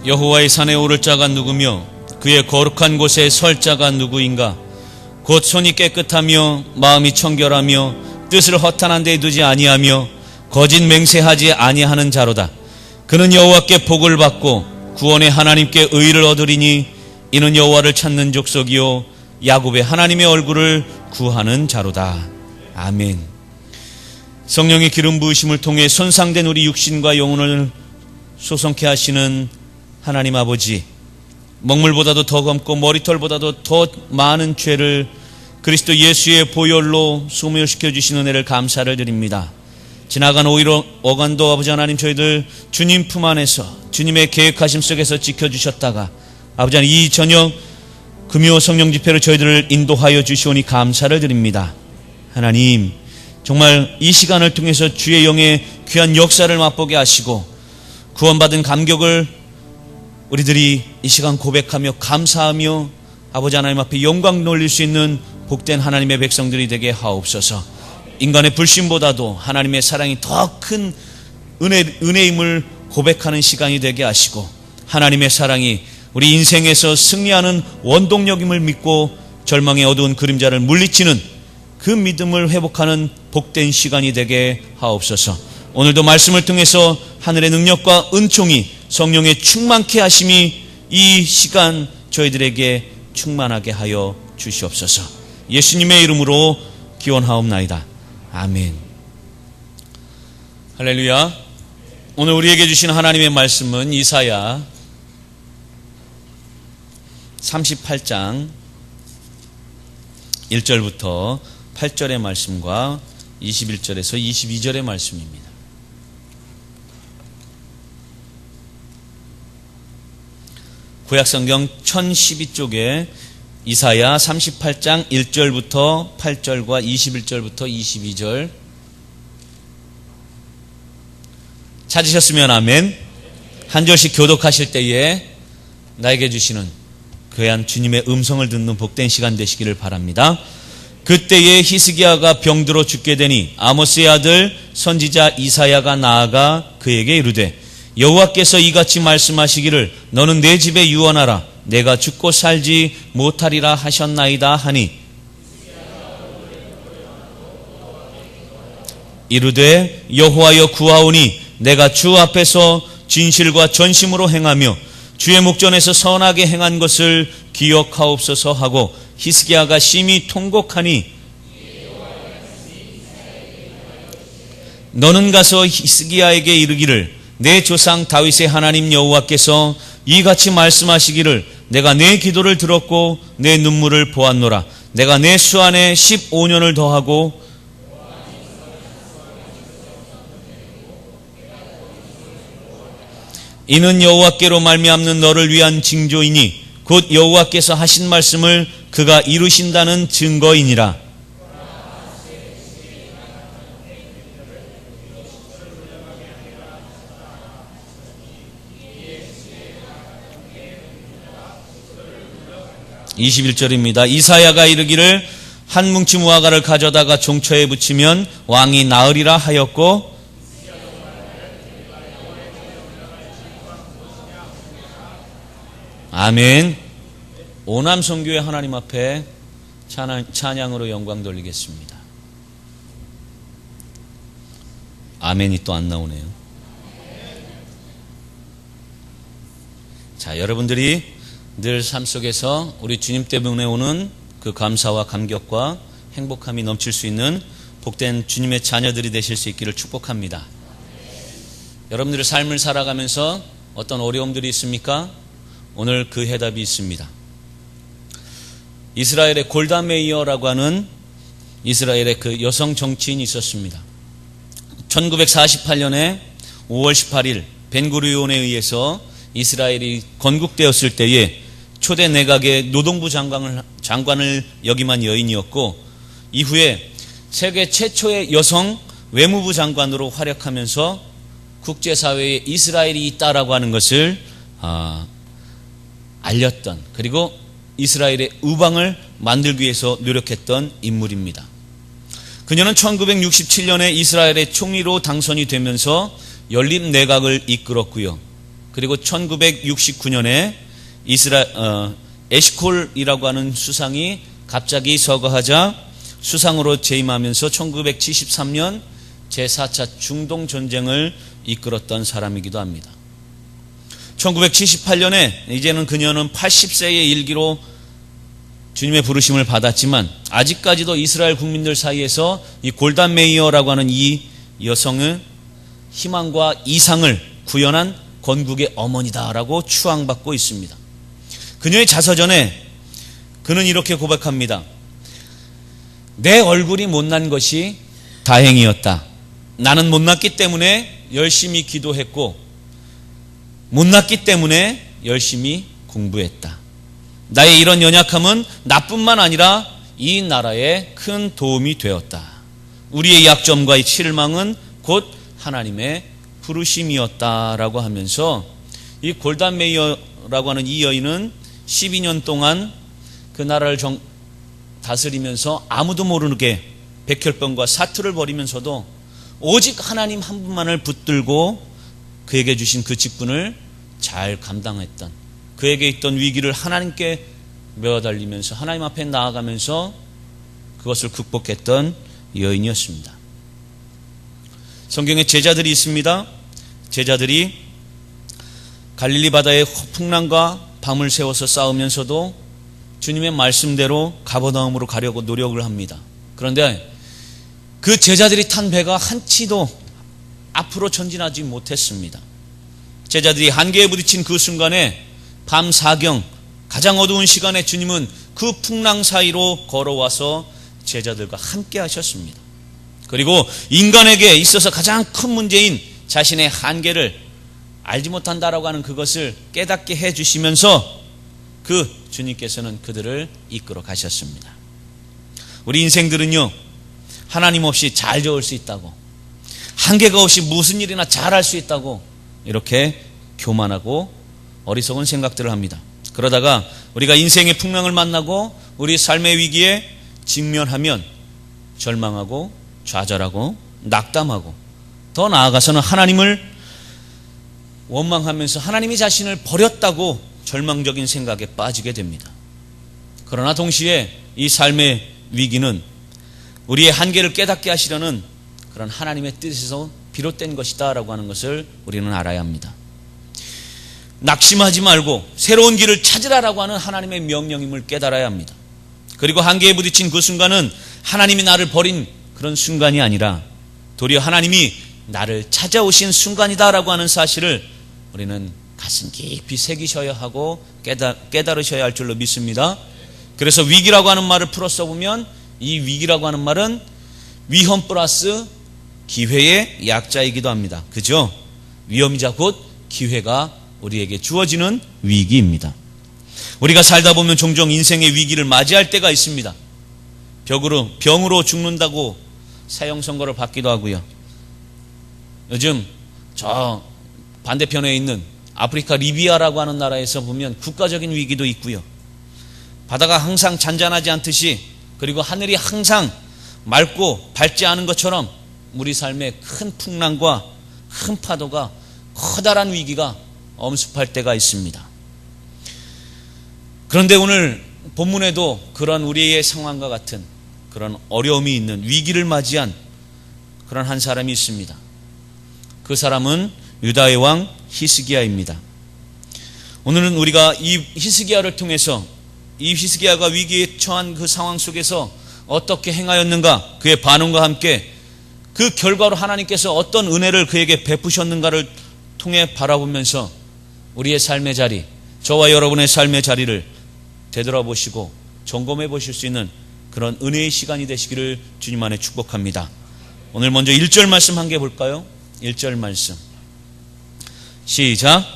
여호와의 산에 오를 자가 누구며 그의 거룩한 곳에 설 자가 누구인가? 곧 손이 깨끗하며 마음이 청결하며 뜻을 허탄한 데 두지 아니하며 거짓 맹세하지 아니하는 자로다. 그는 여호와께 복을 받고 구원의 하나님께 의를 얻으리니 이는 여호와를 찾는 족속이요 야곱의 하나님의 얼굴을 구하는 자로다. 아멘. 성령의 기름 부으심을 통해 손상된 우리 육신과 영혼을 소성케 하시는 하나님 아버지, 먹물보다도 더 검고 머리털보다도 더 많은 죄를 그리스도 예수의 보혈로 소멸시켜 주신 은혜를 감사를 드립니다. 지나간 5일 어간도 아버지 하나님, 저희들 주님 품 안에서 주님의 계획하심 속에서 지켜주셨다가 아버지 하나님, 이 저녁 금요 성령 집회로 저희들을 인도하여 주시오니 감사를 드립니다. 하나님, 정말 이 시간을 통해서 주의 영의 귀한 역사를 맛보게 하시고 구원받은 감격을 우리들이 이 시간 고백하며 감사하며 아버지 하나님 앞에 영광 돌릴 수 있는 복된 하나님의 백성들이 되게 하옵소서. 인간의 불신보다도 하나님의 사랑이 더 큰 은혜임을 고백하는 시간이 되게 하시고 하나님의 사랑이 우리 인생에서 승리하는 원동력임을 믿고 절망의 어두운 그림자를 물리치는 그 믿음을 회복하는 복된 시간이 되게 하옵소서. 오늘도 말씀을 통해서 하늘의 능력과 은총이 성령의 충만케 하심이 이 시간 저희들에게 충만하게 하여 주시옵소서. 예수님의 이름으로 기원하옵나이다. 아멘. 할렐루야. 오늘 우리에게 주신 하나님의 말씀은 이사야 38장 1절부터 8절의 말씀과 21절에서 22절의 말씀입니다. 구약성경 1012쪽에 이사야 38장 1절부터 8절과 21절부터 22절 찾으셨으면 아멘. 한 절씩 교독하실 때에 나에게 주시는 귀한 주님의 음성을 듣는 복된 시간 되시기를 바랍니다. 그때에 히스기야가 병들어 죽게 되니 아모스의 아들 선지자 이사야가 나아가 그에게 이르되 여호와께서 이같이 말씀하시기를 너는 내 집에 유언하라. 내가 죽고 살지 못하리라 하셨나이다 하니 이르되 여호와여 구하오니 내가 주 앞에서 진실과 전심으로 행하며 주의 목전에서 선하게 행한 것을 기억하옵소서 하고 히스기야가 심히 통곡하니 너는 가서 히스기야에게 이르기를 내 조상 다윗의 하나님 여호와께서 이같이 말씀하시기를 내가 내 기도를 들었고 내 눈물을 보았노라. 내가 내 수 안에 15년을 더하고 이는 여호와께로 말미암는 너를 위한 징조이니 곧 여호와께서 하신 말씀을 그가 이루신다는 증거이니라. (21절입니다) 이사야가 이르기를 한 뭉치 무화과를 가져다가 종처에 붙이면 왕이 나으리라 하였고 아멘. 오남 선교회 하나님 앞에 찬양으로 영광 돌리겠습니다. 아멘이 또 안 나오네요. 자, 여러분들이 늘 삶 속에서 우리 주님 때문에 오는 그 감사와 감격과 행복함이 넘칠 수 있는 복된 주님의 자녀들이 되실 수 있기를 축복합니다. 여러분들의 삶을 살아가면서 어떤 어려움들이 있습니까? 오늘 그 해답이 있습니다. 이스라엘의 골다 메이어라고 하는 이스라엘의 그 여성 정치인이 있었습니다. 1948년에 5월 18일 벤구리온에 의해서 이스라엘이 건국되었을 때에 초대 내각의 노동부 장관을 역임한 여인이었고 이후에 세계 최초의 여성 외무부 장관으로 활약하면서 국제사회에 이스라엘이 있다라고 하는 것을 알렸던, 그리고 이스라엘의 우방을 만들기 위해서 노력했던 인물입니다. 그녀는 1967년에 이스라엘의 총리로 당선이 되면서 연립 내각을 이끌었고요. 그리고 1969년에 에시콜이라고 하는 수상이 갑자기 서거하자 수상으로 재임하면서 1973년 제4차 중동전쟁을 이끌었던 사람이기도 합니다. 1978년에 이제는 그녀는 80세의 일기로 주님의 부르심을 받았지만 아직까지도 이스라엘 국민들 사이에서 이 골다 메이어라고 하는 이 여성은 희망과 이상을 구현한 건국의 어머니다라고 추앙받고 있습니다. 그녀의 자서전에 그는 이렇게 고백합니다. 내 얼굴이 못난 것이 다행이었다. 나는 못났기 때문에 열심히 기도했고 못났기 때문에 열심히 공부했다. 나의 이런 연약함은 나뿐만 아니라 이 나라에 큰 도움이 되었다. 우리의 약점과 실망은 곧 하나님의 부르심이었다라고 하면서 이 골다 메이어라고 하는 이 여인은 12년 동안 그 나라를 다스리면서 아무도 모르게 백혈병과 사투를 벌이면서도 오직 하나님 한 분만을 붙들고 그에게 주신 그 직분을 잘 감당했던, 그에게 있던 위기를 하나님께 메어달리면서 하나님 앞에 나아가면서 그것을 극복했던 여인이었습니다. 성경에 제자들이 있습니다. 제자들이 갈릴리 바다의 풍랑과 밤을 새워서 싸우면서도 주님의 말씀대로 가버나움으로 가려고 노력을 합니다. 그런데 그 제자들이 탄 배가 한치도 앞으로 전진하지 못했습니다. 제자들이 한계에 부딪힌 그 순간에 밤 사경 가장 어두운 시간에 주님은 그 풍랑 사이로 걸어와서 제자들과 함께 하셨습니다. 그리고 인간에게 있어서 가장 큰 문제인 자신의 한계를 알지 못한다라고 하는 그것을 깨닫게 해주시면서 그 주님께서는 그들을 이끌어 가셨습니다. 우리 인생들은요, 하나님 없이 잘 되올 수 있다고, 한계가 없이 무슨 일이나 잘할 수 있다고 이렇게 교만하고 어리석은 생각들을 합니다. 그러다가 우리가 인생의 풍랑을 만나고 우리 삶의 위기에 직면하면 절망하고 좌절하고 낙담하고 더 나아가서는 하나님을 원망하면서 하나님이 자신을 버렸다고 절망적인 생각에 빠지게 됩니다. 그러나 동시에 이 삶의 위기는 우리의 한계를 깨닫게 하시려는 그런 하나님의 뜻에서 비롯된 것이다 라고 하는 것을 우리는 알아야 합니다. 낙심하지 말고 새로운 길을 찾으라라고 하는 하나님의 명령임을 깨달아야 합니다. 그리고 한계에 부딪힌 그 순간은 하나님이 나를 버린 그런 순간이 아니라 도리어 하나님이 나를 찾아오신 순간이다라고 하는 사실을 우리는 가슴 깊이 새기셔야 하고 깨달으셔야 할 줄로 믿습니다. 그래서 위기라고 하는 말을 풀어 써보면 이 위기라고 하는 말은 위험 플러스 기회의 약자이기도 합니다. 그죠? 위험이자 곧 기회가 우리에게 주어지는 위기입니다. 우리가 살다 보면 종종 인생의 위기를 맞이할 때가 있습니다. 병으로 죽는다고 사형 선고를 받기도 하고요. 요즘 저 반대편에 있는 아프리카 리비아라고 하는 나라에서 보면 국가적인 위기도 있고요. 바다가 항상 잔잔하지 않듯이, 그리고 하늘이 항상 맑고 밝지 않은 것처럼 우리 삶에 큰 풍랑과 큰 파도가, 커다란 위기가 엄습할 때가 있습니다. 그런데 오늘 본문에도 그런 우리의 상황과 같은 그런 어려움이 있는 위기를 맞이한 그런 한 사람이 있습니다. 그 사람은 유다의 왕 히스기야입니다. 오늘은 우리가 이 히스기야를 통해서 이 히스기야가 위기에 처한 그 상황 속에서 어떻게 행하였는가, 그의 반응과 함께 그 결과로 하나님께서 어떤 은혜를 그에게 베푸셨는가를 통해 바라보면서 우리의 삶의 자리, 저와 여러분의 삶의 자리를 되돌아보시고 점검해 보실 수 있는 그런 은혜의 시간이 되시기를 주님 안에 축복합니다. 오늘 먼저 1절 말씀 한 개 볼까요? 1절 말씀 시작.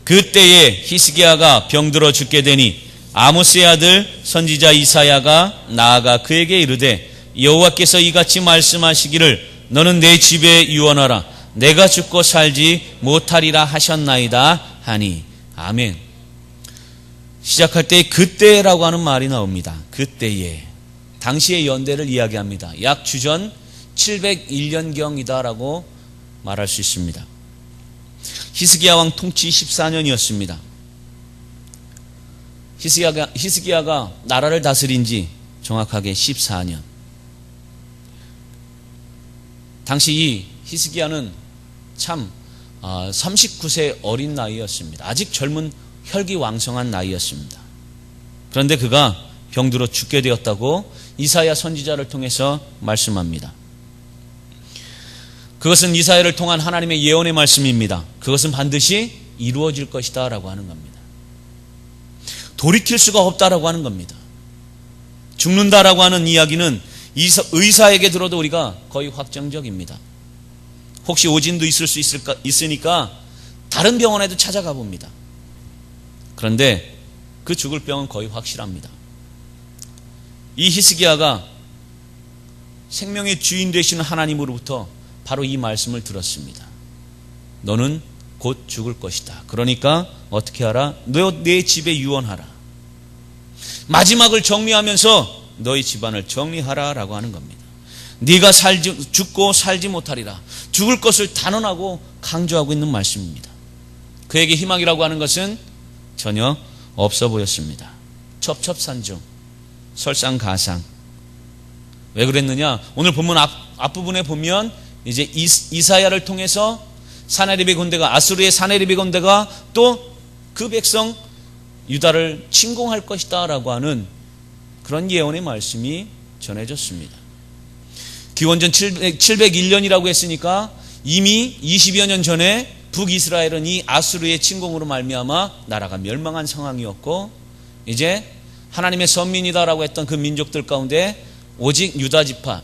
그때에 히스기야가 병들어 죽게 되니 아모스의 아들 선지자 이사야가 나아가 그에게 이르되 여호와께서 이같이 말씀하시기를 너는 내 집에 유언하라. 내가 죽고 살지 못하리라 하셨나이다 하니. 아멘. 시작할 때 그때라고 하는 말이 나옵니다. 그때에. 당시의 연대를 이야기합니다. 약 주전 701년경이다라고 말할 수 있습니다. 히스기야 왕 통치 14년이었습니다. 히스기야가 나라를 다스린 지 정확하게 14년. 당시 이 히스기야는 참 39세 어린 나이였습니다. 아직 젊은 혈기왕성한 나이였습니다. 그런데 그가 병들어 죽게 되었다고 이사야 선지자를 통해서 말씀합니다. 그것은 이사야를 통한 하나님의 예언의 말씀입니다. 그것은 반드시 이루어질 것이다 라고 하는 겁니다. 돌이킬 수가 없다라고 하는 겁니다. 죽는다라고 하는 이야기는 의사에게 들어도 우리가 거의 확정적입니다. 혹시 오진도 있을 수 있으니까 다른 병원에도 찾아가 봅니다. 그런데 그 죽을 병은 거의 확실합니다. 이 히스기야가 생명의 주인 되시는 하나님으로부터 바로 이 말씀을 들었습니다. 너는 곧 죽을 것이다. 그러니까 어떻게 하라? 너 내 집에 유언하라. 마지막을 정리하면서 너희 집안을 정리하라 라고 하는 겁니다. 네가 죽고 살지 못하리라. 죽을 것을 단언하고 강조하고 있는 말씀입니다. 그에게 희망이라고 하는 것은 전혀 없어 보였습니다. 첩첩산중, 설상가상. 왜 그랬느냐? 오늘 본문 앞부분에 보면 이제 이사야를 통해서 사네립의 군대가, 아수르의 사네립의 군대가 또 그 백성 유다를 침공할 것이다 라고 하는 그런 예언의 말씀이 전해졌습니다. 기원전 701년이라고 했으니까 이미 20여 년 전에 북이스라엘은 이 아수르의 침공으로 말미암아 나라가 멸망한 상황이었고, 이제 하나님의 선민이다라고 했던 그 민족들 가운데 오직 유다 지파,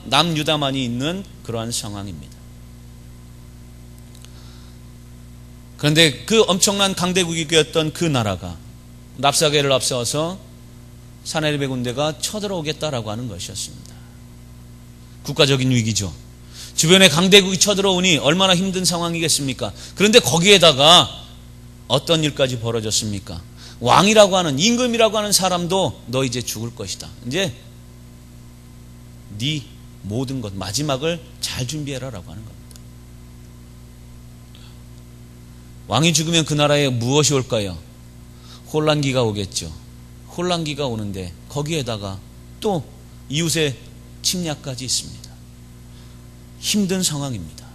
남유다만이 있는 그러한 상황입니다. 그런데 그 엄청난 강대국이었던 그 나라가 랍사게를 앞세워서 사네립의 군대가 쳐들어오겠다라고 하는 것이었습니다. 국가적인 위기죠. 주변에 강대국이 쳐들어오니 얼마나 힘든 상황이겠습니까? 그런데 거기에다가 어떤 일까지 벌어졌습니까? 왕이라고 하는, 임금이라고 하는 사람도 너 이제 죽을 것이다. 이제 네 모든 것, 마지막을 잘 준비해라 라고 하는 겁니다. 왕이 죽으면 그 나라에 무엇이 올까요? 혼란기가 오겠죠. 혼란기가 오는데 거기에다가 또 이웃의 침략까지 있습니다. 힘든 상황입니다.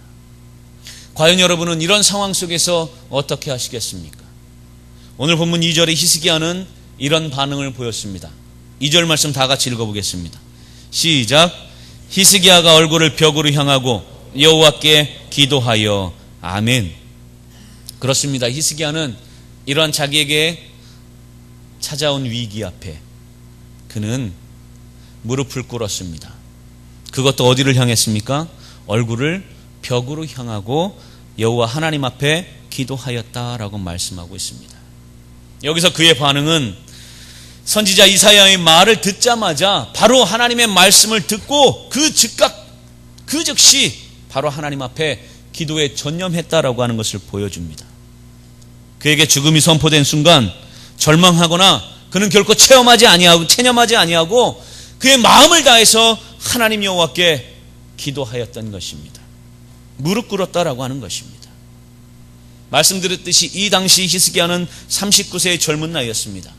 과연 여러분은 이런 상황 속에서 어떻게 하시겠습니까? 오늘 본문 2절의 히스기야는 이런 반응을 보였습니다. 2절 말씀 다 같이 읽어보겠습니다. 시작. 히스기야가 얼굴을 벽으로 향하고 여호와께 기도하여 아멘. 그렇습니다. 히스기야는 이러한 자기에게 찾아온 위기 앞에 그는 무릎을 꿇었습니다. 그것도 어디를 향했습니까? 얼굴을 벽으로 향하고 여호와 하나님 앞에 기도하였다라고 말씀하고 있습니다. 여기서 그의 반응은 선지자 이사야의 말을 듣자마자 바로 하나님의 말씀을 듣고 그 즉시 바로 하나님 앞에 기도에 전념했다라고 하는 것을 보여줍니다. 그에게 죽음이 선포된 순간 절망하거나 그는 결코 체념하지 아니하고 그의 마음을 다해서 하나님 여호와께 기도하였던 것입니다. 무릎 꿇었다라고 하는 것입니다. 말씀드렸듯이 이 당시 히스기야는 39세의 젊은 나이였습니다.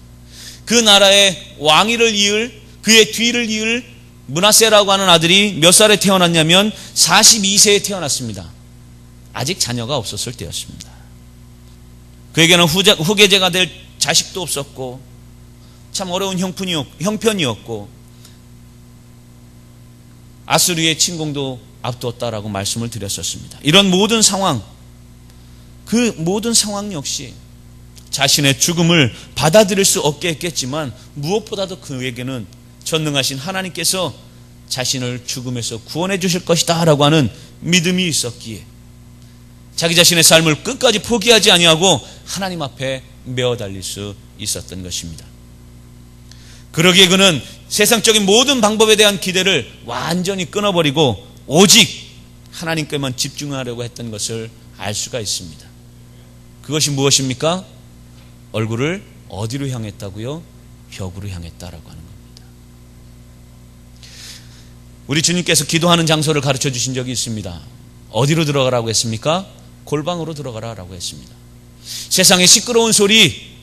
그 나라의 왕위를 이을, 그의 뒤를 이을 므낫세라고 하는 아들이 몇 살에 태어났냐면 42세에 태어났습니다. 아직 자녀가 없었을 때였습니다. 그에게는 후계자가 될 자식도 없었고 참 어려운 형편이었고 아수르의 침공도 앞두었다라고 말씀을 드렸었습니다. 이런 모든 상황, 그 모든 상황 역시 자신의 죽음을 받아들일 수 없게 했겠지만 무엇보다도 그에게는 전능하신 하나님께서 자신을 죽음에서 구원해 주실 것이다 라고 하는 믿음이 있었기에 자기 자신의 삶을 끝까지 포기하지 아니하고 하나님 앞에 메어 달릴 수 있었던 것입니다. 그러기에 그는 세상적인 모든 방법에 대한 기대를 완전히 끊어버리고 오직 하나님께만 집중하려고 했던 것을 알 수가 있습니다. 그것이 무엇입니까? 얼굴을 어디로 향했다고요? 벽으로 향했다라고 하는 겁니다. 우리 주님께서 기도하는 장소를 가르쳐 주신 적이 있습니다. 어디로 들어가라고 했습니까? 골방으로 들어가라라고 했습니다. 세상의 시끄러운 소리,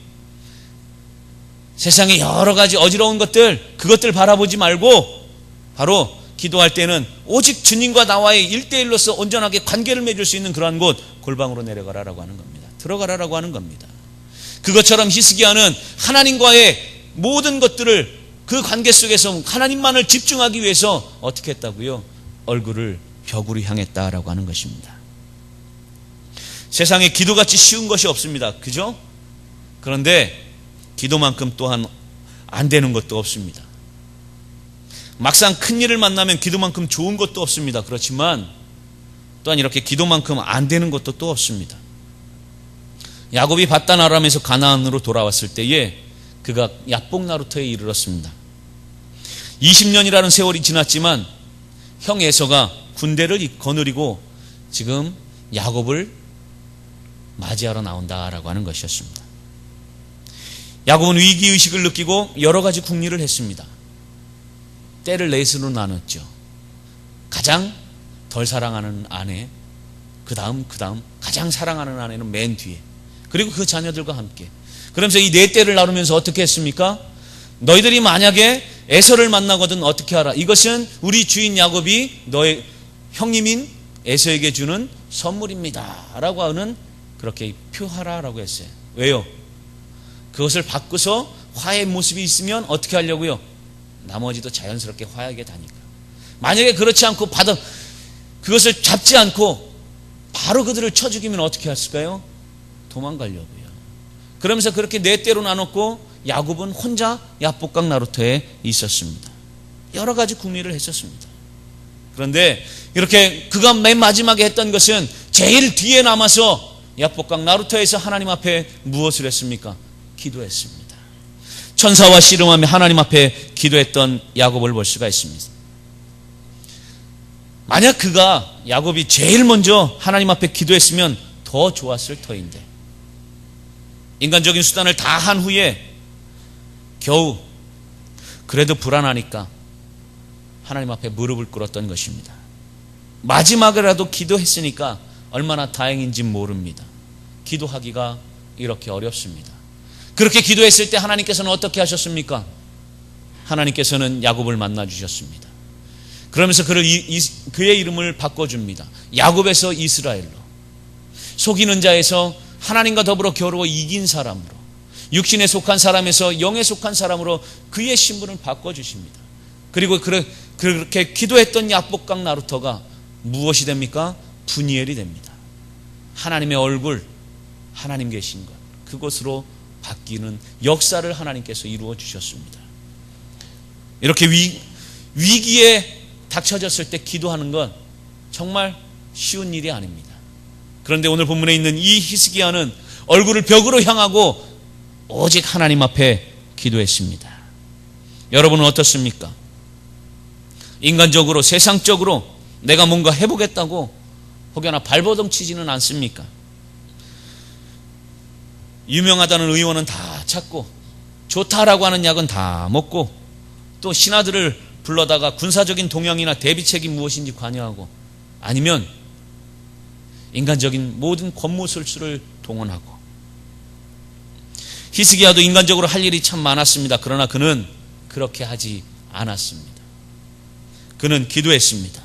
세상의 여러 가지 어지러운 것들, 그것들 바라보지 말고 바로 기도할 때는 오직 주님과 나와의 1대1로서 온전하게 관계를 맺을 수 있는 그러한 곳, 골방으로 내려가라라고 하는 겁니다. 들어가라라고 하는 겁니다. 그것처럼 히스기야는 하나님과의 모든 것들을 그 관계 속에서 하나님만을 집중하기 위해서 어떻게 했다고요? 얼굴을 벽으로 향했다라고 하는 것입니다. 세상에 기도같이 쉬운 것이 없습니다. 그죠? 그런데 기도만큼 또한 안 되는 것도 없습니다. 막상 큰 일을 만나면 기도만큼 좋은 것도 없습니다. 그렇지만 또한 이렇게 기도만큼 안 되는 것도 또 없습니다. 야곱이 밧단 아람에서 가나안으로 돌아왔을 때에 그가 야복 나루터에 이르렀습니다. 20년이라는 세월이 지났지만 형 에서가 군대를 거느리고 지금 야곱을 맞이하러 나온다라고 하는 것이었습니다. 야곱은 위기의식을 느끼고 여러 가지 궁리를 했습니다. 때를 넷으로 나눴죠. 가장 덜 사랑하는 아내, 그 다음 가장 사랑하는 아내는 맨 뒤에, 그리고 그 자녀들과 함께. 그러면서 이 네 때를 나누면서 어떻게 했습니까? 너희들이 만약에 에서를 만나거든 어떻게 하라. 이것은 우리 주인 야곱이 너의 형님인 에서에게 주는 선물입니다 라고 하는, 그렇게 표하라라고 했어요. 왜요? 그것을 바꾸서 화해의 모습이 있으면 어떻게 하려고요? 나머지도 자연스럽게 화해하게 다니까. 만약에 그렇지 않고 그것을 잡지 않고 바로 그들을 쳐 죽이면 어떻게 했을까요? 도망가려고요. 그러면서 그렇게 네 때로 나눴고 야곱은 혼자 야복강 나루터에 있었습니다. 여러 가지 궁리를 했었습니다. 그런데 이렇게 그가 맨 마지막에 했던 것은 제일 뒤에 남아서 야복강 나루터에서 하나님 앞에 무엇을 했습니까? 기도했습니다. 천사와 씨름하며 하나님 앞에 기도했던 야곱을 볼 수가 있습니다. 만약 야곱이 제일 먼저 하나님 앞에 기도했으면 더 좋았을 터인데, 인간적인 수단을 다 한 후에 겨우 그래도 불안하니까 하나님 앞에 무릎을 꿇었던 것입니다. 마지막이라도 기도했으니까 얼마나 다행인지 모릅니다. 기도하기가 이렇게 어렵습니다. 그렇게 기도했을 때 하나님께서는 어떻게 하셨습니까? 하나님께서는 야곱을 만나 주셨습니다. 그러면서 그의 이름을 바꿔줍니다. 야곱에서 이스라엘로, 속이는 자에서 하나님과 더불어 겨루어 이긴 사람으로, 육신에 속한 사람에서 영에 속한 사람으로 그의 신분을 바꿔주십니다. 그리고 그렇게 기도했던 야복강 나루터가 무엇이 됩니까? 분이엘이 됩니다. 하나님의 얼굴, 하나님 계신 것, 그곳으로 바뀌는 역사를 하나님께서 이루어 주셨습니다. 이렇게 위기에 닥쳐졌을 때 기도하는 건 정말 쉬운 일이 아닙니다. 그런데 오늘 본문에 있는 이 히스기야는 얼굴을 벽으로 향하고 오직 하나님 앞에 기도했습니다. 여러분은 어떻습니까? 인간적으로, 세상적으로 내가 뭔가 해보겠다고 혹여나 발버둥 치지는 않습니까? 유명하다는 의원은 다 찾고 좋다라고 하는 약은 다 먹고 또 신하들을 불러다가 군사적인 동향이나 대비책이 무엇인지 관여하고, 아니면 인간적인 모든 권모술수를 동원하고. 히스기야도 인간적으로 할 일이 참 많았습니다. 그러나 그는 그렇게 하지 않았습니다. 그는 기도했습니다.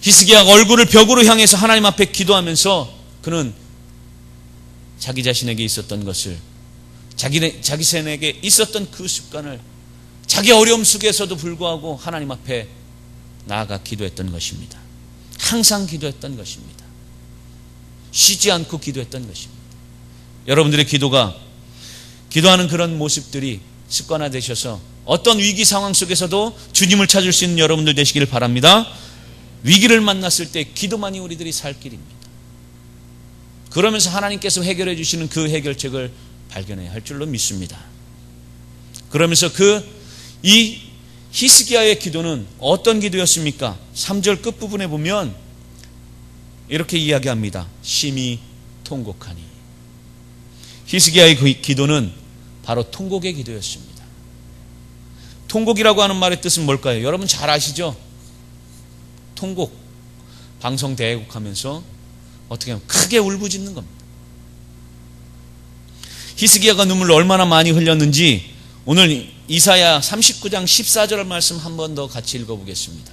히스기야가 얼굴을 벽으로 향해서 하나님 앞에 기도하면서 그는 자기 자신에게 있었던 것을, 자기 자신에게 있었던 그 습관을 자기 어려움 속에서도 불구하고 하나님 앞에 나아가 기도했던 것입니다. 항상 기도했던 것입니다. 쉬지 않고 기도했던 것입니다. 여러분들의 기도하는 그런 모습들이 습관화되셔서 어떤 위기 상황 속에서도 주님을 찾을 수 있는 여러분들 되시기를 바랍니다. 위기를 만났을 때 기도만이 우리들이 살 길입니다. 그러면서 하나님께서 해결해 주시는 그 해결책을 발견해야 할 줄로 믿습니다. 그러면서 이 히스기야의 기도는 어떤 기도였습니까? 3절 끝부분에 보면 이렇게 이야기합니다. 심히 통곡하니. 히스기야의 기도는 바로 통곡의 기도였습니다. 통곡이라고 하는 말의 뜻은 뭘까요? 여러분 잘 아시죠? 통곡, 방송 대회곡 하면서 어떻게 하면 크게 울부짖는 겁니다. 히스기야가 눈물을 얼마나 많이 흘렸는지 오늘 이사야 39장 14절 말씀 한 번 더 같이 읽어보겠습니다.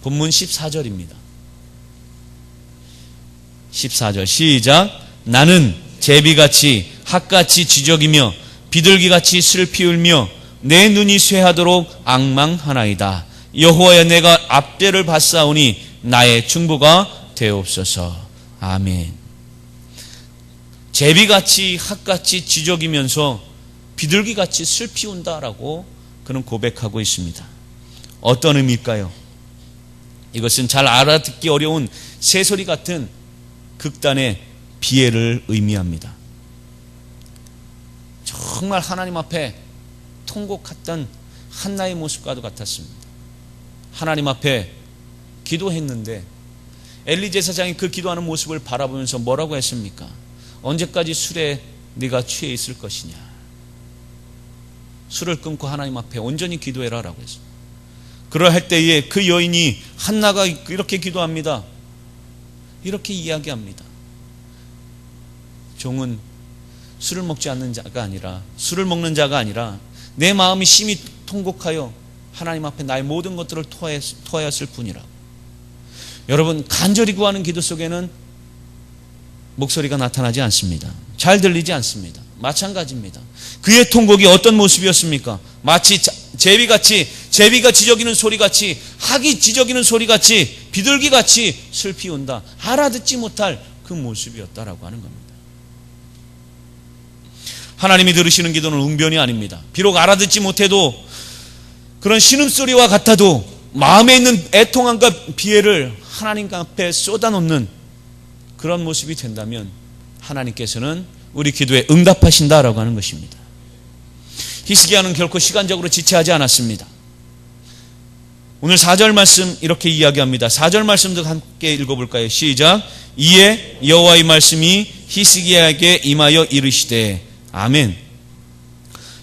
본문 14절입니다. 14절 시작. 나는 제비같이 학같이 지적이며 비둘기같이 슬피 울며 내 눈이 쇠하도록 앙망하나이다. 여호와여 내가 압제를 받사오니 나의 중보가 되옵소서. 아멘. 제비같이 학같이 지적이면서 비둘기같이 슬피 운다라고 그는 고백하고 있습니다. 어떤 의미일까요? 이것은 잘 알아듣기 어려운 새소리 같은 극단의 비애를 의미합니다. 정말 하나님 앞에 통곡했던 한나의 모습과도 같았습니다. 하나님 앞에 기도했는데 엘리 제사장이 그 기도하는 모습을 바라보면서 뭐라고 했습니까? 언제까지 술에 네가 취해 있을 것이냐. 술을 끊고 하나님 앞에 온전히 기도해라 라고 했습니다. 그러할 때에 그 여인이 한나가 이렇게 기도합니다. 이렇게 이야기합니다. 종은 술을 먹지 않는 자가 아니라 술을 먹는 자가 아니라 내 마음이 심히 통곡하여 하나님 앞에 나의 모든 것들을 토하였을 뿐이라. 여러분, 간절히 구하는 기도 속에는 목소리가 나타나지 않습니다. 잘 들리지 않습니다. 마찬가지입니다. 그의 통곡이 어떤 모습이었습니까? 마치 제비가 지저귀는 소리같이, 학이 지저귀는 소리같이, 비둘기같이 슬피 운다. 알아듣지 못할 그 모습이었다라고 하는 겁니다. 하나님이 들으시는 기도는 웅변이 아닙니다. 비록 알아듣지 못해도 그런 신음소리와 같아도 마음에 있는 애통함과 비애를 하나님 앞에 쏟아놓는 그런 모습이 된다면 하나님께서는 우리 기도에 응답하신다라고 하는 것입니다. 히스기야는 결코 시간적으로 지체하지 않았습니다. 오늘 4절 말씀 이렇게 이야기합니다. 4절 말씀도 함께 읽어볼까요? 시작. 이에 여호와의 말씀이 히스기야에게 임하여 이르시되 아멘.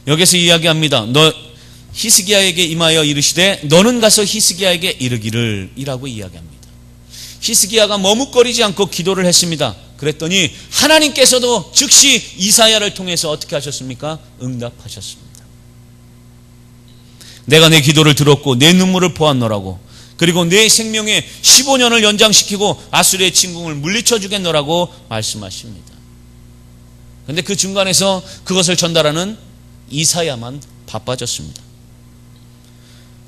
여기서 이야기합니다. 히스기야에게 임하여 이르시되 너는 가서 히스기야에게 이르기를 이라고 이야기합니다. 히스기야가 머뭇거리지 않고 기도를 했습니다. 그랬더니 하나님께서도 즉시 이사야를 통해서 어떻게 하셨습니까? 응답하셨습니다. 내가 내 기도를 들었고 내 눈물을 보았노라고, 그리고 내 생명에 15년을 연장시키고 아수르의 침공을 물리쳐 주겠노라고 말씀하십니다. 그런데 그 중간에서 그것을 전달하는 이사야만 바빠졌습니다.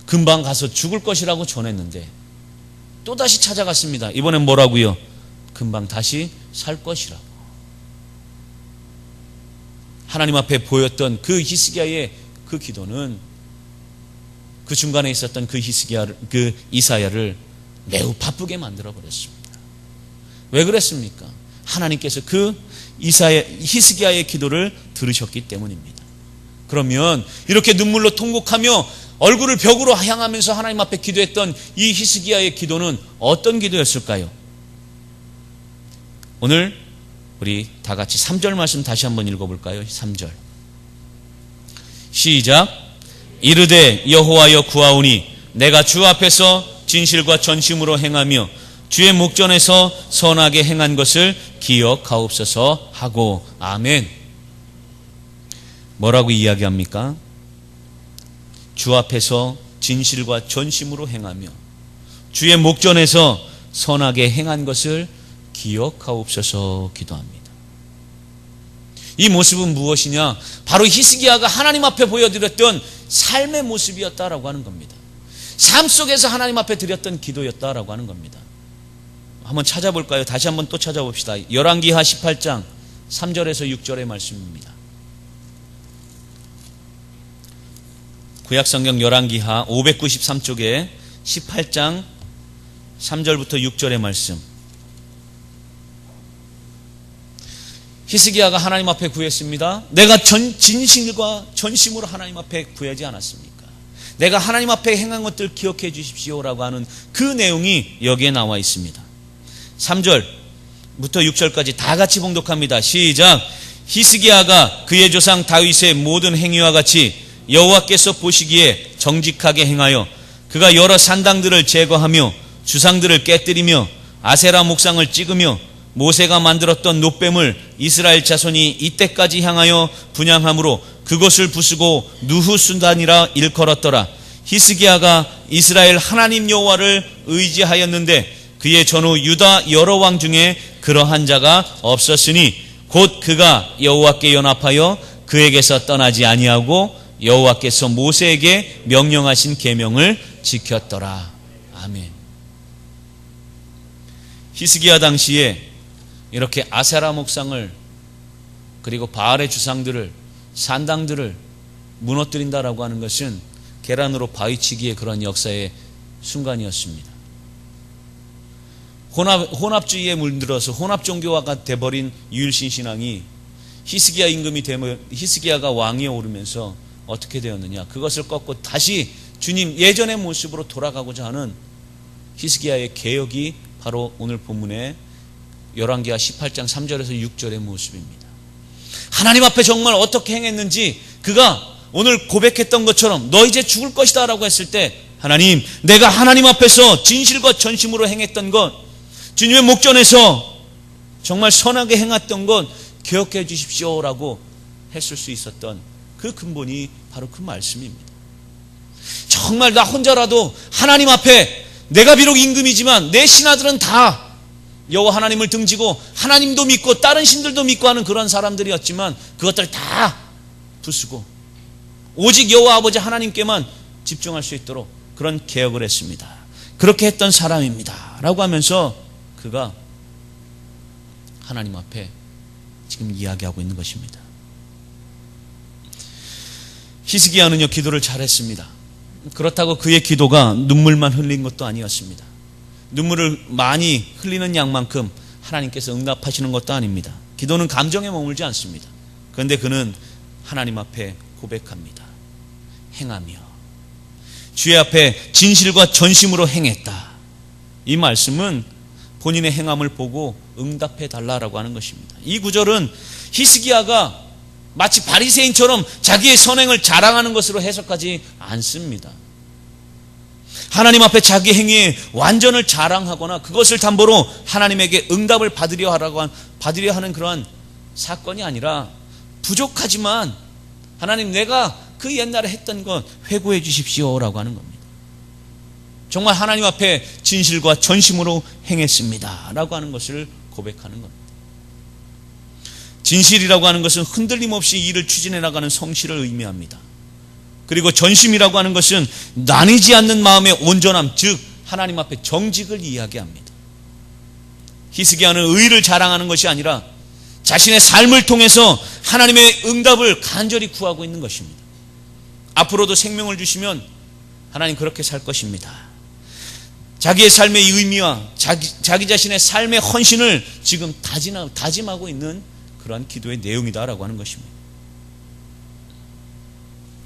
금방 가서 죽을 것이라고 전했는데 또다시 찾아갔습니다. 이번엔 뭐라고요? 금방 다시 살 것이라고. 하나님 앞에 보였던 그 히스기야의 그 기도는 그 중간에 있었던 그 이사야를 매우 바쁘게 만들어 버렸습니다. 왜 그랬습니까? 하나님께서 그 히스기야의 기도를 들으셨기 때문입니다. 그러면 이렇게 눈물로 통곡하며 얼굴을 벽으로 향하면서 하나님 앞에 기도했던 이 히스기야의 기도는 어떤 기도였을까요? 오늘 우리 다 같이 3절 말씀 다시 한번 읽어볼까요? 3절 시작. 이르되 여호와여 구하오니 내가 주 앞에서 진실과 전심으로 행하며 주의 목전에서 선하게 행한 것을 기억하옵소서 하고. 아멘. 뭐라고 이야기합니까? 주 앞에서 진실과 전심으로 행하며 주의 목전에서 선하게 행한 것을 기억하옵소서 기도합니다. 이 모습은 무엇이냐? 바로 히스기야가 하나님 앞에 보여드렸던 삶의 모습이었다라고 하는 겁니다. 삶 속에서 하나님 앞에 드렸던 기도였다라고 하는 겁니다. 한번 찾아볼까요? 다시 한번 또 찾아봅시다. 열왕기하 18장 3절에서 6절의 말씀입니다. 구약성경 열왕기하 593쪽에 18장 3절부터 6절의 말씀. 히스기야가 하나님 앞에 구했습니다. 내가 진실과 전심으로 하나님 앞에 구하지 않았습니까? 내가 하나님 앞에 행한 것들 기억해 주십시오라고 하는 그 내용이 여기에 나와 있습니다. 3절부터 6절까지 다 같이 봉독합니다. 시작. 히스기야가 그의 조상 다윗의 모든 행위와 같이 여호와께서 보시기에 정직하게 행하여 그가 여러 산당들을 제거하며 주상들을 깨뜨리며 아세라 목상을 찍으며 모세가 만들었던 놋뱀을 이스라엘 자손이 이때까지 향하여 분향함으로 그것을 부수고 누후순단이라 일컬었더라. 히스기야가 이스라엘 하나님 여호와를 의지하였는데 그의 전후 유다 여러 왕 중에 그러한 자가 없었으니 곧 그가 여호와께 연합하여 그에게서 떠나지 아니하고 여호와께서 모세에게 명령하신 계명을 지켰더라. 아멘. 히스기야 당시에 이렇게 아세라 목상을 그리고 바알의 주상들을 산당들을 무너뜨린다라고 하는 것은 계란으로 바위치기의 그런 역사의 순간이었습니다. 혼합주의에 물들어서 혼합종교화가 돼버린 유일신 신앙이 히스기야 임금이 되면 히스기야가 왕위에 오르면서 어떻게 되었느냐, 그것을 꺾고 다시 주님 예전의 모습으로 돌아가고자 하는 히스기야의 개혁이 바로 오늘 본문의 열왕기하 18장 3절에서 6절의 모습입니다. 하나님 앞에 정말 어떻게 행했는지 그가 오늘 고백했던 것처럼 너 이제 죽을 것이다 라고 했을 때 하나님, 내가 하나님 앞에서 진실과 전심으로 행했던 것, 주님의 목전에서 정말 선하게 행했던 것 기억해 주십시오 라고 했을 수 있었던 그 근본이 바로 그 말씀입니다. 정말 나 혼자라도 하나님 앞에 내가 비록 임금이지만 내 신하들은 다 여호와 하나님을 등지고 하나님도 믿고 다른 신들도 믿고 하는 그런 사람들이었지만 그것들을 다 부수고 오직 여호와 아버지 하나님께만 집중할 수 있도록 그런 개혁을 했습니다. 그렇게 했던 사람입니다 라고 하면서 그가 하나님 앞에 지금 이야기하고 있는 것입니다. 히스기야는요 기도를 잘했습니다. 그렇다고 그의 기도가 눈물만 흘린 것도 아니었습니다. 눈물을 많이 흘리는 양만큼 하나님께서 응답하시는 것도 아닙니다. 기도는 감정에 머물지 않습니다. 그런데 그는 하나님 앞에 고백합니다. 행하며 주의 앞에 진실과 전심으로 행했다. 이 말씀은 본인의 행함을 보고 응답해 달라라고 하는 것입니다. 이 구절은 히스기야가 마치 바리새인처럼 자기의 선행을 자랑하는 것으로 해석하지 않습니다. 하나님 앞에 자기 행위의 완전을 자랑하거나 그것을 담보로 하나님에게 응답을 받으려 하는 그러한 사건이 아니라 부족하지만 하나님, 내가 그 옛날에 했던 것 회고해 주십시오 라고 하는 겁니다. 정말 하나님 앞에 진실과 전심으로 행했습니다 라고 하는 것을 고백하는 겁니다. 진실이라고 하는 것은 흔들림 없이 일을 추진해 나가는 성실을 의미합니다. 그리고 전심이라고 하는 것은 나뉘지 않는 마음의 온전함, 즉 하나님 앞에 정직을 이야기합니다. 히스기야는 의를 자랑하는 것이 아니라 자신의 삶을 통해서 하나님의 응답을 간절히 구하고 있는 것입니다. 앞으로도 생명을 주시면 하나님 그렇게 살 것입니다. 자기의 삶의 의미와 자기 자신의 삶의 헌신을 지금 다짐하고 있는 그러한 기도의 내용이다라고 하는 것입니다.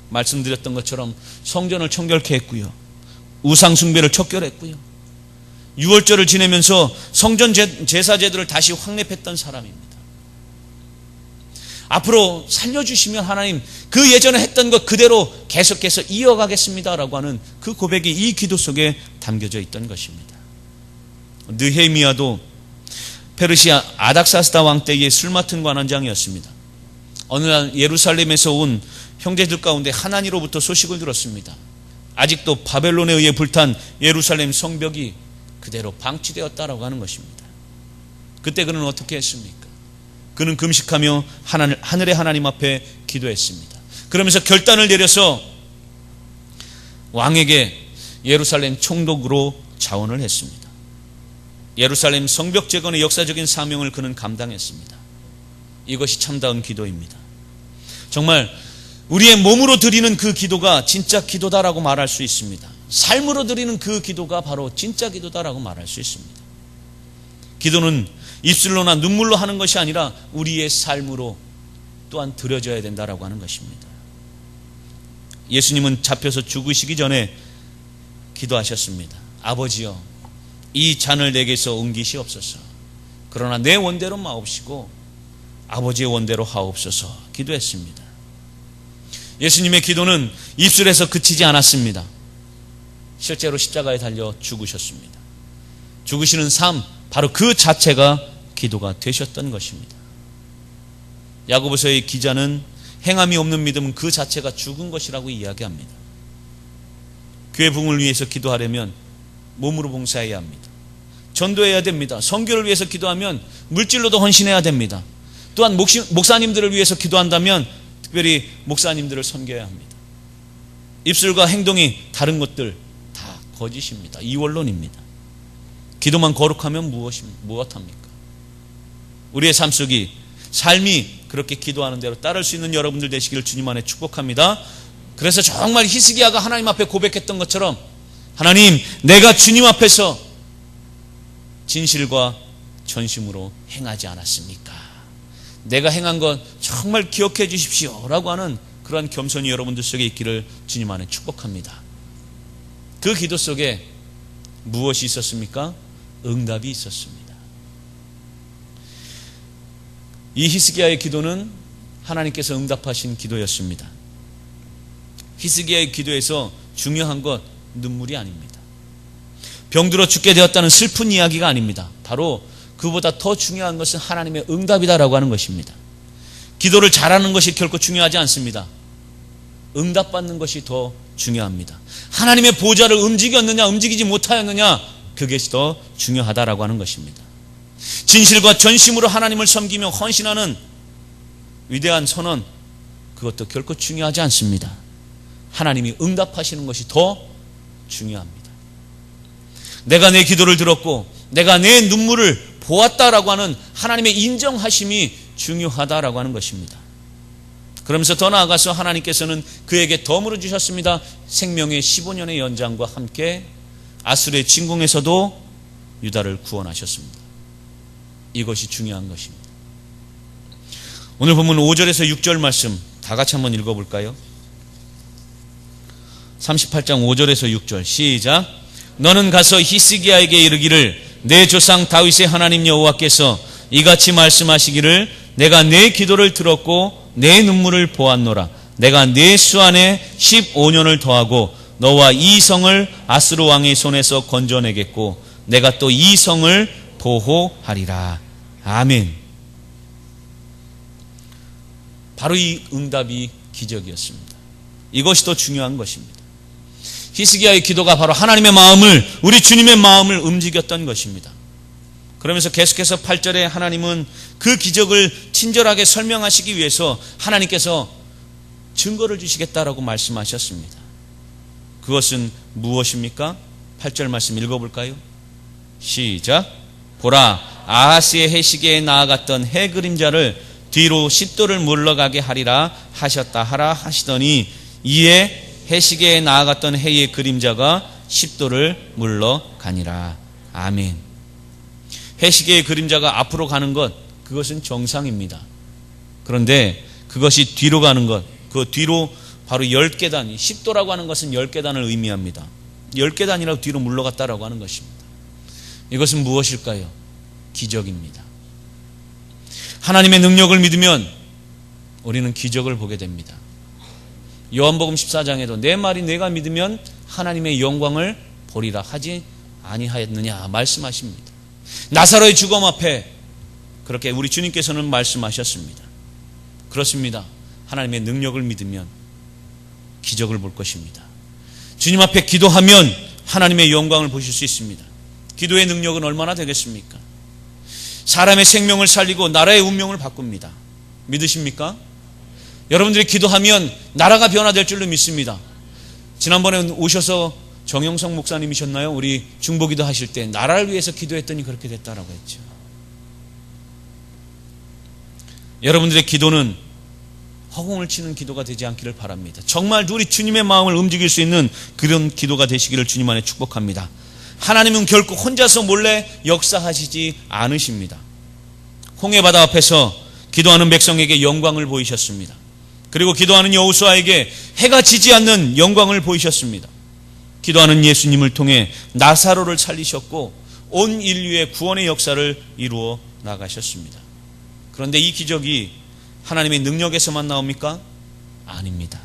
말씀드렸던 것처럼 성전을 청결케 했고요, 우상 숭배를 척결했고요, 유월절을 지내면서 성전 제사 제도를 다시 확립했던 사람입니다. 앞으로 살려주시면 하나님 그 예전에 했던 것 그대로 계속해서 이어가겠습니다라고 하는 그 고백이 이 기도 속에 담겨져 있던 것입니다. 느헤미야도 페르시아 아닥사스다 왕 때의 술 맡은 관원장이었습니다. 어느 날 예루살렘에서 온 형제들 가운데 하나니로부터 소식을 들었습니다. 아직도 바벨론에 의해 불탄 예루살렘 성벽이 그대로 방치되었다라고 하는 것입니다. 그때 그는 어떻게 했습니까? 그는 금식하며 하늘의 하나님 앞에 기도했습니다. 그러면서 결단을 내려서 왕에게 예루살렘 총독으로 자원을 했습니다. 예루살렘 성벽 재건의 역사적인 사명을 그는 감당했습니다. 이것이 참다운 기도입니다. 정말 우리의 몸으로 드리는 그 기도가 진짜 기도다라고 말할 수 있습니다. 삶으로 드리는 그 기도가 바로 진짜 기도다라고 말할 수 있습니다. 기도는 입술로나 눈물로 하는 것이 아니라 우리의 삶으로 또한 드려져야 된다라고 하는 것입니다. 예수님은 잡혀서 죽으시기 전에 기도하셨습니다. 아버지여, 이 잔을 내게서 옮기시옵소서. 그러나 내 원대로 마옵시고 아버지의 원대로 하옵소서 기도했습니다. 예수님의 기도는 입술에서 그치지 않았습니다. 실제로 십자가에 달려 죽으셨습니다. 죽으시는 삶, 바로 그 자체가 기도가 되셨던 것입니다. 야고보서의 기자는 행함이 없는 믿음은 그 자체가 죽은 것이라고 이야기합니다. 교회 부흥을 위해서 기도하려면 몸으로 봉사해야 합니다. 전도해야 됩니다. 선교를 위해서 기도하면 물질로도 헌신해야 됩니다. 또한 목사님들을 위해서 기도한다면 특별히 목사님들을 섬겨야 합니다. 입술과 행동이 다른 것들 다 거짓입니다. 이원론입니다. 기도만 거룩하면 무엇합니까? 우리의 삶이 그렇게 기도하는 대로 따를 수 있는 여러분들 되시기를 주님 안에 축복합니다. 그래서 정말 히스기야가 하나님 앞에 고백했던 것처럼 하나님, 내가 주님 앞에서 진실과 전심으로 행하지 않았습니까? 내가 행한 건 정말 기억해 주십시오 라고 하는 그러한 겸손이 여러분들 속에 있기를 주님 안에 축복합니다. 그 기도 속에 무엇이 있었습니까? 응답이 있었습니다. 이 히스기야의 기도는 하나님께서 응답하신 기도였습니다. 히스기야의 기도에서 중요한 것 눈물이 아닙니다. 병들어 죽게 되었다는 슬픈 이야기가 아닙니다. 바로 그보다 더 중요한 것은 하나님의 응답이다라고 하는 것입니다. 기도를 잘하는 것이 결코 중요하지 않습니다. 응답받는 것이 더 중요합니다. 하나님의 보좌를 움직였느냐 움직이지 못하였느냐, 그것이 더 중요하다라고 하는 것입니다. 진실과 전심으로 하나님을 섬기며 헌신하는 위대한 선언, 그것도 결코 중요하지 않습니다. 하나님이 응답하시는 것이 더 중요합니다. 내가 내 기도를 들었고 내가 내 눈물을 보았다라고 하는 하나님의 인정하심이 중요하다라고 하는 것입니다. 그러면서 더 나아가서 하나님께서는 그에게 덤으로 주셨습니다. 생명의 15년의 연장과 함께 아수르의 진궁에서도 유다를 구원하셨습니다. 이것이 중요한 것입니다. 오늘 본문 5절에서 6절 말씀 다 같이 한번 읽어볼까요? 38장 5절에서 6절 시작. 너는 가서 히스기야에게 이르기를 내 조상 다윗의 하나님 여호와께서 이같이 말씀하시기를 내가 내 기도를 들었고 내 눈물을 보았노라. 내가 내 수 안에 15년을 더하고 너와 이 성을 아스루 왕의 손에서 건져내겠고 내가 또 이 성을 보호하리라. 아멘. 바로 이 응답이 기적이었습니다. 이것이 더 중요한 것입니다. 히스기야의 기도가 바로 하나님의 마음을, 우리 주님의 마음을 움직였던 것입니다. 그러면서 계속해서 8절에 하나님은 그 기적을 친절하게 설명하시기 위해서 하나님께서 증거를 주시겠다라고 말씀하셨습니다. 그것은 무엇입니까? 8절 말씀 읽어볼까요? 시작. 보라, 아하스의 해시계에 나아갔던 해 그림자를 뒤로 10도를 물러가게 하리라 하셨다 하라 하시더니 이에 해시계에 나아갔던 해의 그림자가 10도를 물러가니라. 아멘. 해시계의 그림자가 앞으로 가는 것, 그것은 정상입니다. 그런데 그것이 뒤로 가는 것, 그 뒤로 바로 10계단, 10도라고 하는 것은 10계단을 의미합니다. 10계단이라고 뒤로 물러갔다라고 하는 것입니다. 이것은 무엇일까요? 기적입니다. 하나님의 능력을 믿으면 우리는 기적을 보게 됩니다. 요한복음 14장에도 내 말이 내가 믿으면 하나님의 영광을 보리라 하지 아니하였느냐 말씀하십니다. 나사로의 죽음 앞에 그렇게 우리 주님께서는 말씀하셨습니다. 그렇습니다. 하나님의 능력을 믿으면 기적을 볼 것입니다. 주님 앞에 기도하면 하나님의 영광을 보실 수 있습니다. 기도의 능력은 얼마나 되겠습니까? 사람의 생명을 살리고 나라의 운명을 바꿉니다. 믿으십니까? 여러분들이 기도하면 나라가 변화될 줄로 믿습니다. 지난번에 오셔서 정영석 목사님이셨나요? 우리 중보기도 하실 때 나라를 위해서 기도했더니 그렇게 됐다라고 했죠. 여러분들의 기도는 허공을 치는 기도가 되지 않기를 바랍니다. 정말 우리 주님의 마음을 움직일 수 있는 그런 기도가 되시기를 주님 안에 축복합니다. 하나님은 결코 혼자서 몰래 역사하시지 않으십니다. 홍해바다 앞에서 기도하는 백성에게 영광을 보이셨습니다. 그리고 기도하는 여호수아에게 해가 지지 않는 영광을 보이셨습니다. 기도하는 예수님을 통해 나사로를 살리셨고 온 인류의 구원의 역사를 이루어 나가셨습니다. 그런데 이 기적이 하나님의 능력에서만 나옵니까? 아닙니다.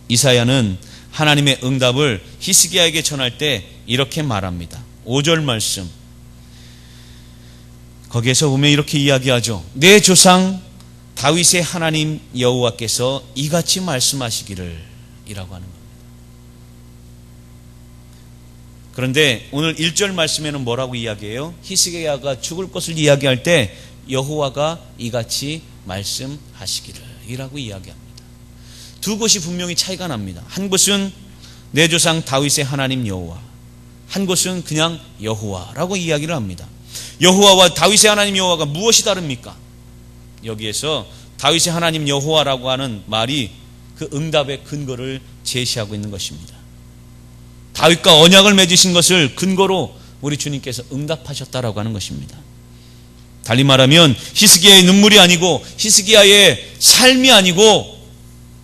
이사야는 하나님의 응답을 히스기야에게 전할 때 이렇게 말합니다. 5절 말씀. 거기에서 보면 이렇게 이야기하죠. 내 조상 다윗의 하나님 여호와께서 이같이 말씀하시기를 이라고 하는 겁니다. 그런데 오늘 1절 말씀에는 뭐라고 이야기해요? 히스기야가 죽을 것을 이야기할 때 여호와가 이같이 말씀하시기를 이라고 이야기합니다. 두 곳이 분명히 차이가 납니다. 한 곳은 내 조상 다윗의 하나님 여호와, 한 곳은 그냥 여호와라고 이야기를 합니다. 여호와와 다윗의 하나님 여호와가 무엇이 다릅니까? 여기에서 다윗의 하나님 여호와라고 하는 말이 그 응답의 근거를 제시하고 있는 것입니다. 다윗과 언약을 맺으신 것을 근거로 우리 주님께서 응답하셨다라고 하는 것입니다. 달리 말하면 히스기야의 눈물이 아니고 히스기야의 삶이 아니고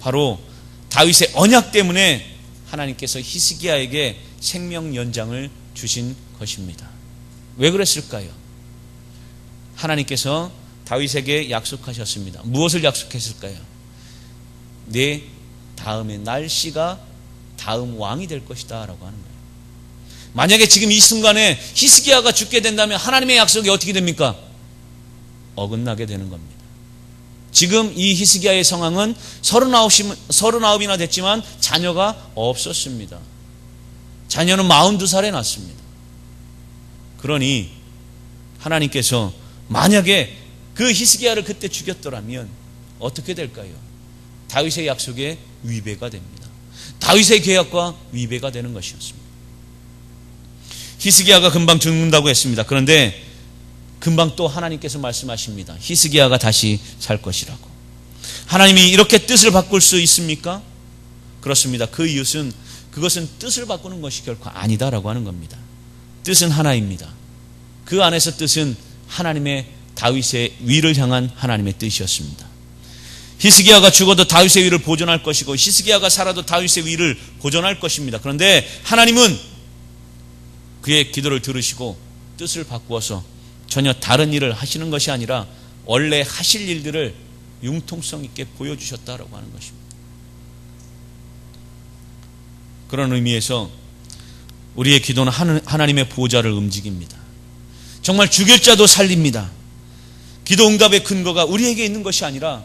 바로 다윗의 언약 때문에 하나님께서 히스기야에게 생명 연장을 주신 것입니다. 왜 그랬을까요? 하나님께서 다윗에게 약속하셨습니다. 무엇을 약속했을까요? 내 다음에 날 씨가 다음 왕이 될 것이다 라고 하는 거예요. 만약에 지금 이 순간에 히스기야가 죽게 된다면 하나님의 약속이 어떻게 됩니까? 어긋나게 되는 겁니다. 지금 이 히스기야의 상황은 39이나 됐지만 자녀가 없었습니다. 자녀는 42살에 낳습니다. 그러니 하나님께서 만약에 그 히스기야를 그때 죽였더라면 어떻게 될까요? 다윗의 약속에 위배가 됩니다. 다윗의 계약과 위배가 되는 것이었습니다. 히스기야가 금방 죽는다고 했습니다. 그런데 금방 또 하나님께서 말씀하십니다. 히스기야가 다시 살 것이라고. 하나님이 이렇게 뜻을 바꿀 수 있습니까? 그렇습니다. 그 이유는 그것은 뜻을 바꾸는 것이 결코 아니다라고 하는 겁니다. 뜻은 하나입니다. 그 안에서 뜻은 하나님의 다윗의 위를 향한 하나님의 뜻이었습니다. 히스기야가 죽어도 다윗의 위를 보존할 것이고 히스기야가 살아도 다윗의 위를 보존할 것입니다. 그런데 하나님은 그의 기도를 들으시고 뜻을 바꾸어서 전혀 다른 일을 하시는 것이 아니라 원래 하실 일들을 융통성 있게 보여주셨다라고 하는 것입니다. 그런 의미에서 우리의 기도는 하나님의 보좌를 움직입니다. 정말 죽일 자도 살립니다. 기도 응답의 근거가 우리에게 있는 것이 아니라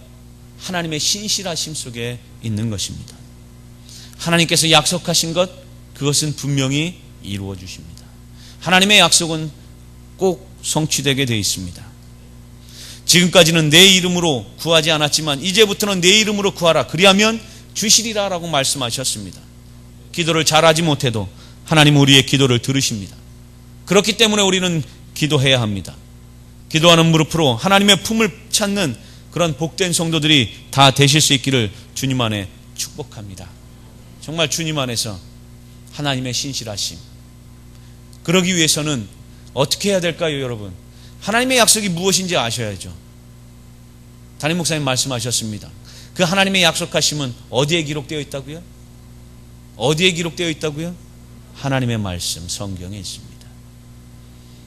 하나님의 신실하심 속에 있는 것입니다. 하나님께서 약속하신 것, 그것은 분명히 이루어 주십니다. 하나님의 약속은 꼭 성취되게 되어 있습니다. 지금까지는 내 이름으로 구하지 않았지만 이제부터는 내 이름으로 구하라. 그리하면 주시리라 라고 말씀하셨습니다. 기도를 잘하지 못해도 하나님은 우리의 기도를 들으십니다. 그렇기 때문에 우리는 기도해야 합니다. 기도하는 무릎으로 하나님의 품을 찾는 그런 복된 성도들이 다 되실 수 있기를 주님 안에 축복합니다. 정말 주님 안에서 하나님의 신실하심, 그러기 위해서는 어떻게 해야 될까요, 여러분? 하나님의 약속이 무엇인지 아셔야죠. 담임 목사님 말씀하셨습니다. 그 하나님의 약속하심은 어디에 기록되어 있다고요? 어디에 기록되어 있다고요? 하나님의 말씀, 성경에 있습니다.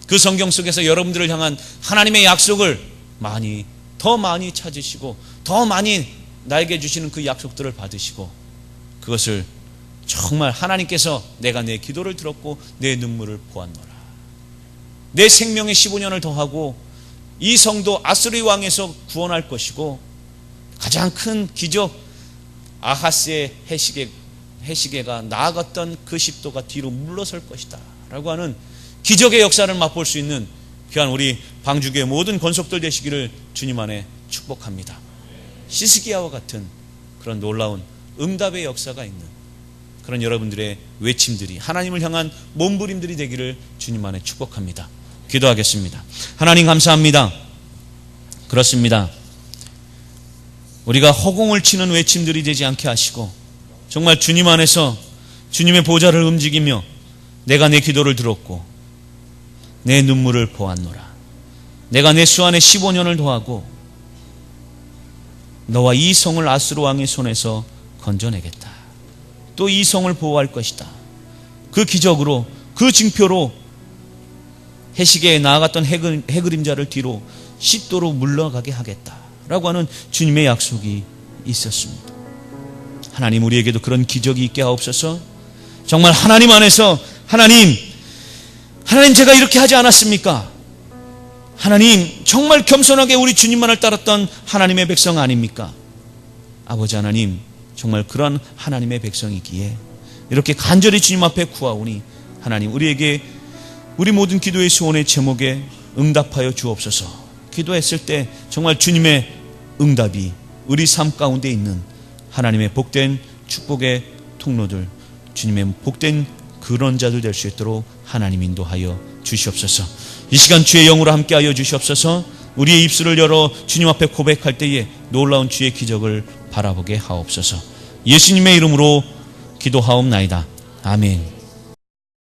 그 성경 속에서 여러분들을 향한 하나님의 약속을 더 많이 찾으시고 더 많이 나에게 주시는 그 약속들을 받으시고 그것을 정말 하나님께서 내가 내 기도를 들었고 내 눈물을 보았노라. 내 생명에 15년을 더하고 이 성도 아스리 왕에서 구원할 것이고 가장 큰 기적, 아하스의 해시계가 나아갔던 그 십도가 뒤로 물러설 것이다 라고 하는 기적의 역사를 맛볼 수 있는 귀한 우리 방주교의 모든 권속들 되시기를 주님 안에 축복합니다. 히스기야와 같은 그런 놀라운 응답의 역사가 있는 그런 여러분들의 외침들이 하나님을 향한 몸부림들이 되기를 주님 안에 축복합니다. 기도하겠습니다. 하나님 감사합니다. 그렇습니다. 우리가 허공을 치는 외침들이 되지 않게 하시고 정말 주님 안에서 주님의 보좌를 움직이며 내가 내 기도를 들었고 내 눈물을 보았노라. 내가 내 수 안에 15년을 더하고 너와 이 성을 아스로 왕의 손에서 건져내겠다. 또 이 성을 보호할 것이다. 그 기적으로, 그 징표로 해시계에 나아갔던 해그림자를 뒤로 십도로 물러가게 하겠다 라고 하는 주님의 약속이 있었습니다. 하나님, 우리에게도 그런 기적이 있게 하옵소서. 정말 하나님 안에서 하나님 제가 이렇게 하지 않았습니까? 하나님, 정말 겸손하게 우리 주님만을 따랐던 하나님의 백성 아닙니까? 아버지 하나님, 정말 그런 하나님의 백성이기에 이렇게 간절히 주님 앞에 구하오니 하나님, 우리에게 우리 모든 기도의 소원의 제목에 응답하여 주옵소서. 기도했을 때 정말 주님의 응답이 우리 삶 가운데 있는 하나님의 복된 축복의 통로들, 주님의 복된 그런 자들 될 수 있도록 하나님 인도하여 주시옵소서. 이 시간 주의 영으로 함께하여 주시옵소서. 우리의 입술을 열어 주님 앞에 고백할 때에 놀라운 주의 기적을 바라보게 하옵소서. 예수님의 이름으로 기도하옵나이다. 아멘.